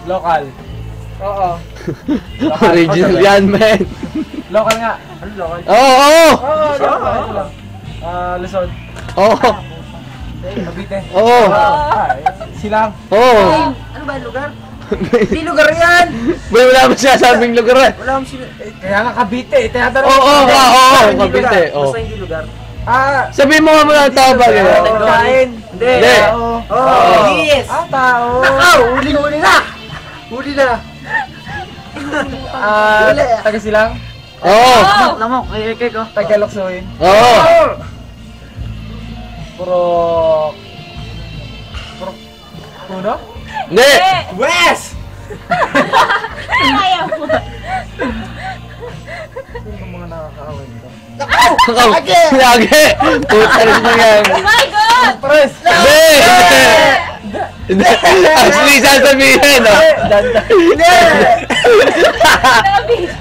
Local. Oo. Original yan, man. Local nga. Ano local? Oo! Oo, local. Luzon. Oo! Cavite. Oo! Silang. Oo! Ano ba yung lugar? Hindi lugar yan! Wala mo sinasabing lugar eh. Wala akong Kaya nga Cavite. Tinatanong. Oo, Cavite. Basta hindi lugar. Sabihin mo nga muna ang tawag. Kain. Hindi. Hindi. Oo. Yes! Tao. Nakaw! Huli na! Huli na! Taga Silang. Oo! Lamok, kay ko. Taga Luksuin. Oo! Puro Puno? Hindi! West! Ayaw mo. Sino mga nakakaaway dito? Lagi! Puta rin mo yan. Oh my God! Pres! Hindi! Hindi! Actually, sasabihin, no? Hindi! Nabis.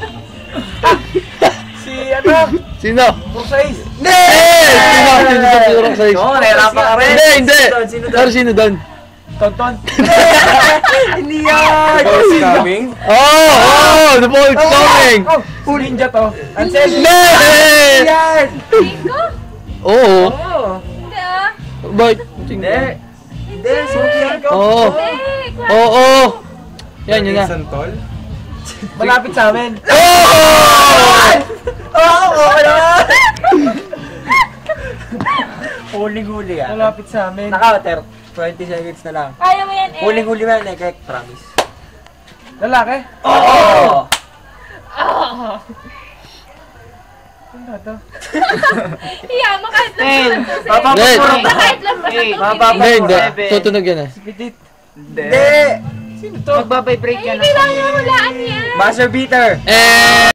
Si ano? Sino? Pursais! Hindi! Sino sa turok sa Oo, nahirapan ka rin. Hindi, hindi! Sino Pero sino doon? Tonton! Hindi yan! Coming? Oo! The ball is coming! Oh! Ninja to! Ansel! Hindi! Yan! Bingo? Oo! Oo. Hindi ah. Bakit? Hindi. Hindi, suki yan ko. Oo! Hindi. Oo! Yan, yun na. Santol? Malapit sa amin! Oo, ano? Huling-huli ah. Malapit sa amin! Naka-water. 20 seconds na lang. Kaya mo yan eh. Huling-huli mo yan, Ekek. Promise. Lalaki? Oo! Oh. Ano to? Yeah, kahit lang. Mapapapuro ba? Kahit lang ba? Hindi, hindi. Tutunog yan eh. Pitit! Hindi! Sino to? Magbabibrate Ay, kailangan mo walaan yan. Buzzer beater! Eh!